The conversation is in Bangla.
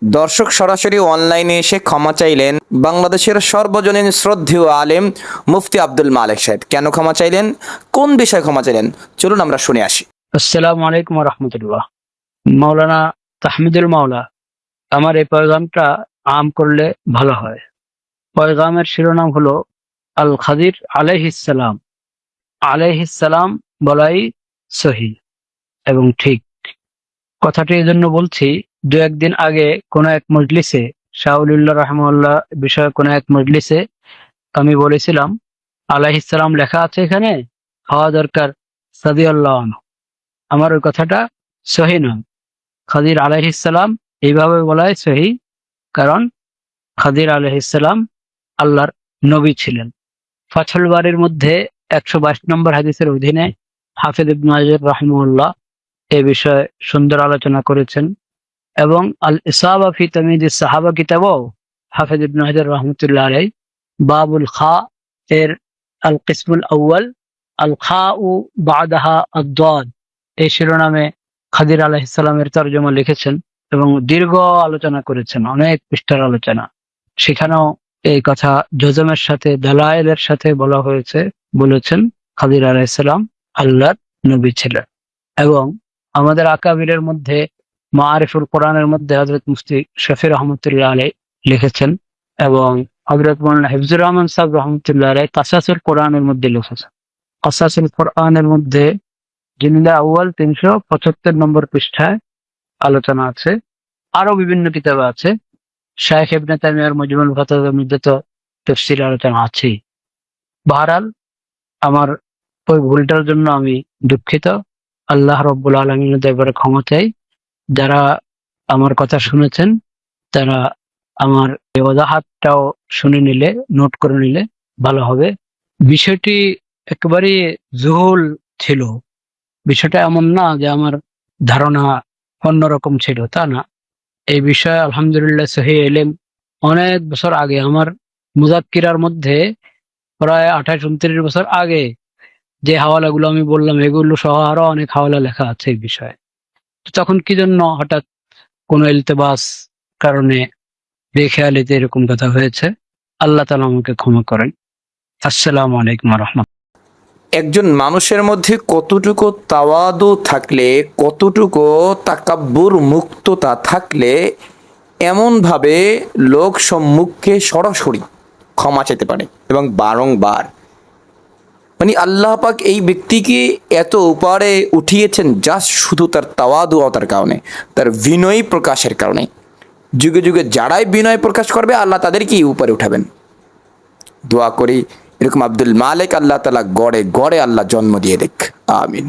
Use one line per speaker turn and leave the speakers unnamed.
দর্শক সরাসরি অনলাইনে এসে ক্ষমা চাইলেন বাংলাদেশের সর্বজনীন শ্রদ্ধেয় আলেম মুফতি আব্দুল মালেক সাহেব। কেন ক্ষমা চাইলেন, কোন বিষয়ে ক্ষমা চাইলেন, চলুন আমরা শুনে আসি।
আসসালামু আলাইকুম ওয়া রাহমাতুল্লাহ। মাওলানা তাহমিদুল মাওলা, আমার এই পয়গামটা আম করলে ভালো হয়। পয়গামের শিরোনাম হলো আল খাদির আলাইহিস সালাম। আলাইহিস সালাম বলাই সহি এবং ঠিক। কথাটি এই জন্য বলছি, দু একদিন আগে কোনো এক মজলিসে, শাহুলিল্লাহ রাহমাহুল্লাহ বিষয়ে কোনো এক মজলিসে আমি বলেছিলাম আলাইহিস সালাম লেখা আছে এখানে, হওয়া দরকার সাদিয়াল্লাহু আনহু। আমার ওই কথাটা সহি নয়। খাদির আলাইহিস সালাম এইভাবে বলাই সহি, কারণ খাদির আলাইহিস সালাম আল্লাহর নবী ছিলেন। ফাথুল বারীর মধ্যে 122 নম্বর হাদিসের অধীনে হাফিজ ইবনে হাজার রাহিমাহুল্লাহ এ বিষয়ে সুন্দর আলোচনা করেছেন, এবং আল ইসাবা ফি তাময়িজিস সাহাবা কিতাবও হাফিজ ইবনে হাজার রাহমাতুল্লাহ আলাইহি বাবুল খা এর আল কিসমুল আউয়াল আল খাউ বাদাহা আদ-দাদ এই শিরোনামে খাদির আলাইহিস সালামের তরজমা লিখেছেন এবং দীর্ঘ আলোচনা করেছেন, অনেক পৃষ্ঠার আলোচনা। সেখানেও এই কথা জজমের সাথে দালায়েলের সাথে বলা হয়েছে, বলেছেন খাদির আলাইহিস সালাম আল্লাহর নবী ছিলেন। এবং আমাদের আকাবিরের মধ্যে মাআরিফুল কোরআনের মধ্যে হযরত মুফতি শফি রহমতুল্লাহ আলাইহি লিখেছেন, এবং হযরত মাওলানা হিফজুর রহমান সাহেব রহমতুল্লাহ আলাইহি কাসাসুল কোরআনের মধ্যে লিখেছেন। কাসাসুল কোরআনের মধ্যে জিলদে আউয়াল 375 নম্বর পৃষ্ঠায় আলোচনা আছে। আরো বিভিন্ন কিতাবে আছে। শাইখ ইবনে তাইমিয়ার মজমুল ফাতাওয়ার মধ্যে তো তাফসীর আলোচনা আছেই। বহরহাল, আমার ওই ভুলটার জন্য আমি দুঃখিত। আল্লাহ রাব্বুল আলামিনের দরবারে ক্ষমা চাই। যারা আমার কথা শুনেছেন তারা আমার এই ওয়াজাহাতটাও শুনে নিলে, নোট করে নিলে ভালো হবে। বিষয়টি একেবারেই জুহুল ছিল। বিষয়টা এমন না যে আমার ধারণা অন্যরকম ছিল, তা না। এই বিষয়ে আলহামদুলিল্লাহ সহিহ ইলম অনেক বছর আগে, আমার মুযাক্কিরার মধ্যে প্রায় 28-29 বছর আগে যে হাওয়ালাগুলো আমি বললাম, এগুলো সহ আরো অনেক হাওয়ালা লেখা আছে এই বিষয়ে। তো তখন কি জন্য হঠাৎ কোনো ইলতেবাস কারণে বেখেয়ালিতে এরকম কথা হয়েছে, আল্লাহ তাআলা আমাকে ক্ষমা করেন। আসসালামু আলাইকুম ওয়া রাহমাতুল্লাহ।
একজন মানুষের মধ্যে কতটুকু তাওয়াদু থাকলে, কতটুকু তাকাব্বুর মুক্ততা থাকলে এমনভাবে লোক সম্মুখে সরাসরি ক্ষমা চেতে পারে এবং বারংবার, মানে আল্লাহ পাক এই ব্যক্তিকে এত উপরে উঠিয়েছেন জাস্ট শুধু তার তাওয়াদুতার কারণে, তার বিনয় প্রকাশের কারণে। যুগে যুগে যারাই বিনয় প্রকাশ করবে আল্লাহ তাদেরকেই উপরে উঠাবেন। দোয়া করি এরকম আব্দুল মালেক আল্লাহ তাআলা গড়ে গড়ে আল্লাহ জন্ম দিয়ে দেখ। আমিন।